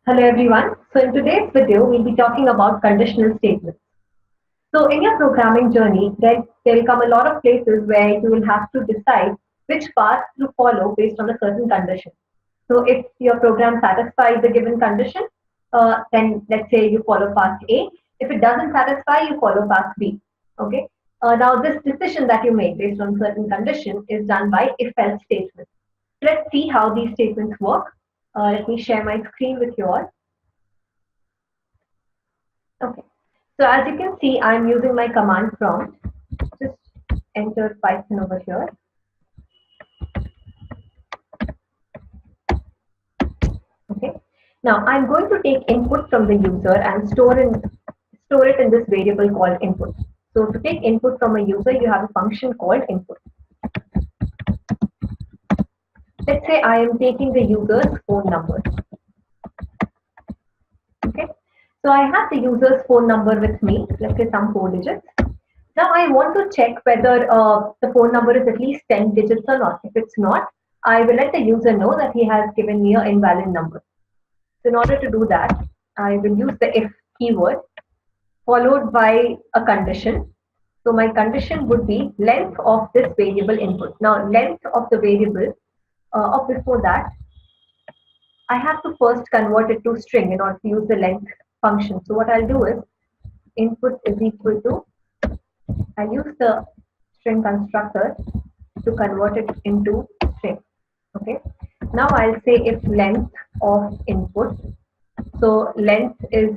Hello everyone. So in today's video, we'll be talking about conditional statements. So in your programming journey, there will come a lot of places where you will have to decide which path to follow based on a certain condition. So if your program satisfies the given condition, then let's say you follow path A. If it doesn't satisfy, you follow path B. Okay. Now this decision that you make based on certain condition is done by if-else statements. Let's see how these statements work. Let me share my screen with you all. Okay. So as you can see, I'm using my command prompt. Just enter Python over here. Okay. Now I'm going to take input from the user and store it in this variable called input. So to take input from a user, you have a function called input. Let's say I am taking the user's phone number. Okay. So I have the user's phone number with me. Let's say some 4 digits. Now I want to check whether the phone number is at least 10 digits or not. If it's not, I will let the user know that he has given me an invalid number. So in order to do that, I will use the if keyword followed by a condition. So my condition would be length of this variable input. Now length of the variable, before that, I have to first convert it to string in order to use the length function. So what I'll do is input is equal to, I'll use the string constructor to convert it into string. Okay. Now I'll say if length of input. So length is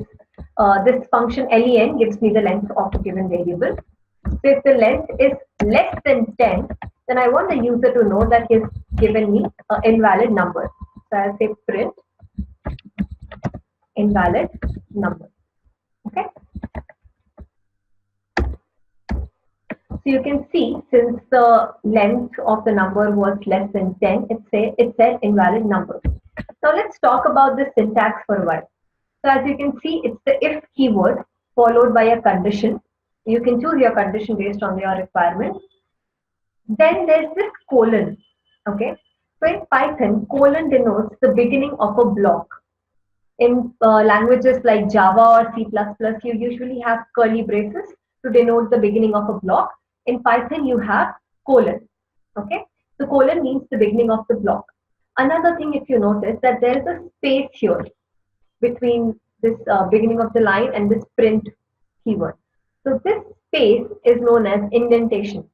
this function len gives me the length of a given variable. So if the length is less than 10, then I want the user to know that he's given me an invalid number. So I'll say print invalid number. Okay. So you can see, since the length of the number was less than 10, it said invalid number. Now let's talk about the syntax for a while. So as you can see, it's the if keyword followed by a condition. You can choose your condition based on your requirement. Then there's this colon. Okay. So in Python, colon denotes the beginning of a block. In languages like Java or C++, you usually have curly braces to denote the beginning of a block. In Python, you have colon. Okay. So colon means the beginning of the block. Another thing, if you notice, that there is a space here between this beginning of the line and this print keyword. So this space is known as indentation.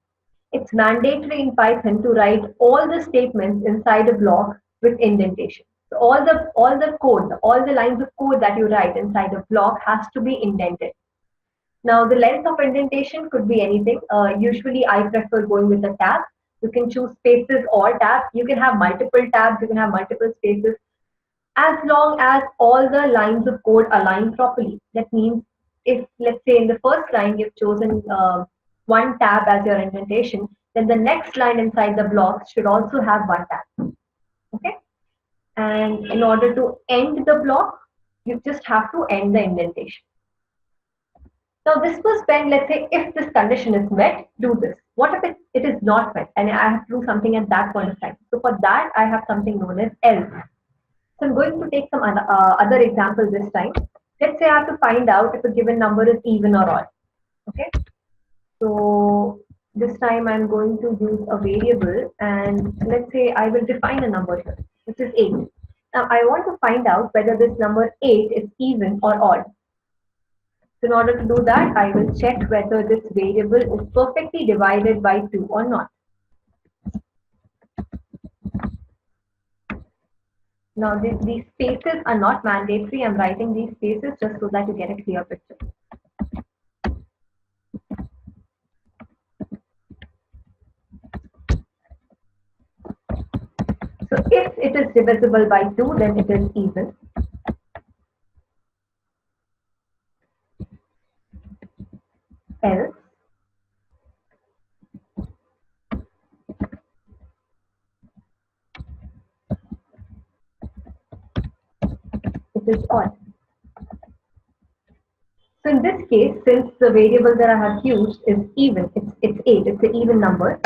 It's mandatory in Python to write all the statements inside a block with indentation. So all the code, all the lines of code that you write inside a block has to be indented. Now the length of indentation could be anything. Usually I prefer going with a tab. You can choose spaces or tabs. You can have multiple tabs. You can have multiple spaces. As long as all the lines of code align properly. That means if, let's say, in the first line you've chosen one tab as your indentation, then the next line inside the block should also have one tab. Okay. And in order to end the block, you just have to end the indentation. Now this was when, let's say, if this condition is met, do this. What if it is not met and I have to do something at that point of time? So for that, I have something known as else. So I'm going to take some other examples this time. Let's say I have to find out if a given number is even or odd. Okay. So this time I'm going to use a variable, and let's say I will define a number here, which is 8. Now I want to find out whether this number 8 is even or odd. So in order to do that, I will check whether this variable is perfectly divided by 2 or not. Now these spaces are not mandatory. I'm writing these spaces just so that you get a clear picture. So if it is divisible by 2, then it is even. Else it is odd. So in this case, since the variable that I have used is even, it's 8, it's an even number.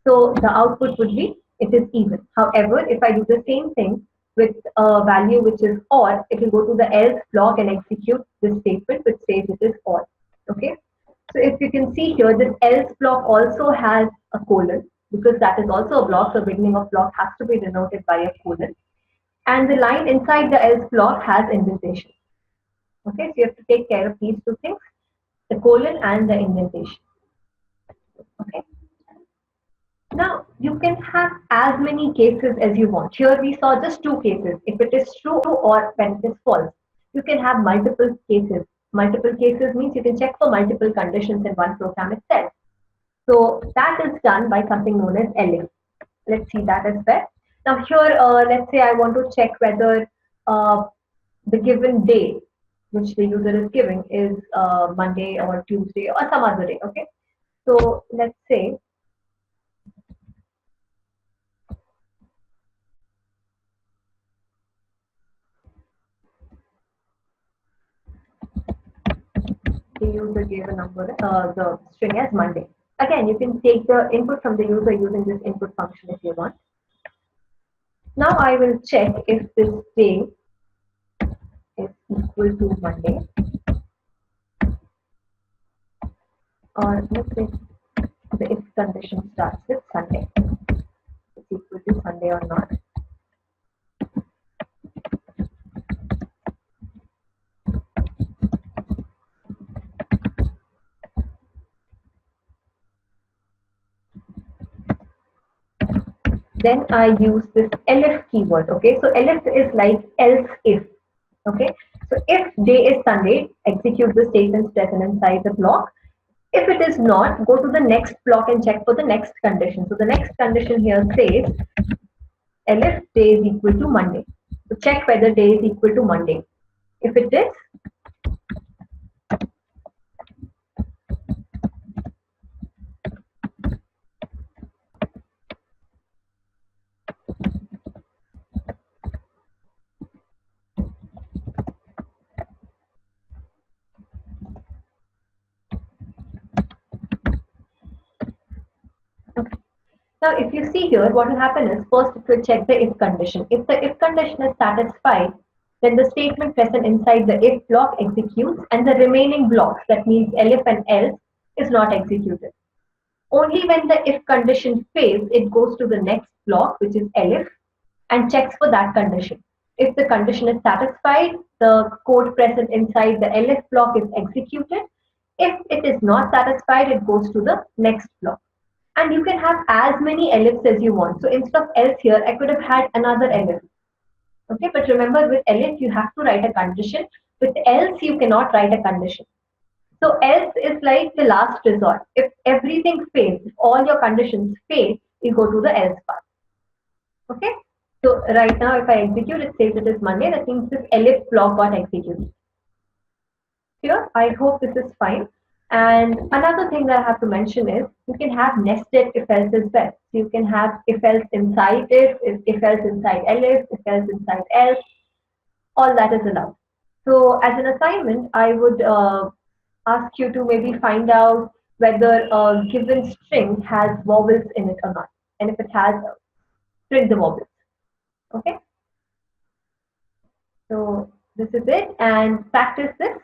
So the output would be it is even. However, if I do the same thing with a value which is odd, it will go to the else block and execute this statement which says it is odd. Okay. So if you can see here, this else block also has a colon because that is also a block. So beginning of block has to be denoted by a colon. And the line inside the else block has indentation. Okay, so you have to take care of these two things, the colon and the indentation. Okay. Now you can have as many cases as you want. Here we saw just two cases. If it is true or when it is false. You can have multiple cases. Multiple cases means you can check for multiple conditions in one program itself. So that is done by something known as elif. Let's see that as well. Now here, let's say I want to check whether the given day which the user is giving is Monday or Tuesday or some other day. Okay. So let's say the user gave a number, the string as Monday. Again, you can take the input from the user using this input function if you want. Now I will check if this day is equal to Monday, or let's say the if condition starts with Sunday. It's equal to Sunday or not. Then I use this elif keyword. Okay, so elif is like else if. Okay, so if day is Sunday, execute the statements present inside the block. If it is not, go to the next block and check for the next condition. So the next condition here says elif day is equal to Monday. So check whether day is equal to Monday. If it is, now if you see here, what will happen is first it will check the if condition. If the if condition is satisfied, then the statement present inside the if block executes and the remaining blocks, that means elif and else, is not executed. Only when the if condition fails, it goes to the next block, which is elif, and checks for that condition. If the condition is satisfied, the code present inside the elif block is executed. If it is not satisfied, it goes to the next block. And you can have as many elifs as you want. So instead of else here, I could have had another elif. Okay, but remember with elif, you have to write a condition. With else, you cannot write a condition. So else is like the last resort. If everything fails, if all your conditions fail, you go to the else part. Okay. So right now, if I execute, it says it is Monday. That means this elif block got executed. Here, I hope this is fine. And another thing that I have to mention is you can have nested if else as well. So you can have if else inside if else inside elif, if else inside else. All that is allowed. So as an assignment, I would ask you to maybe find out whether a given string has vowels in it or not. And if it has, print the vowels. Okay. So this is it, and practice this.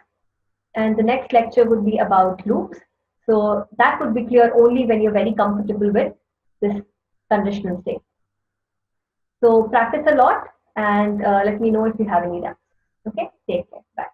And the next lecture would be about loops. So that would be clear only when you're very comfortable with this conditional state. So practice a lot and let me know if you have any doubts. Okay, take care. Bye.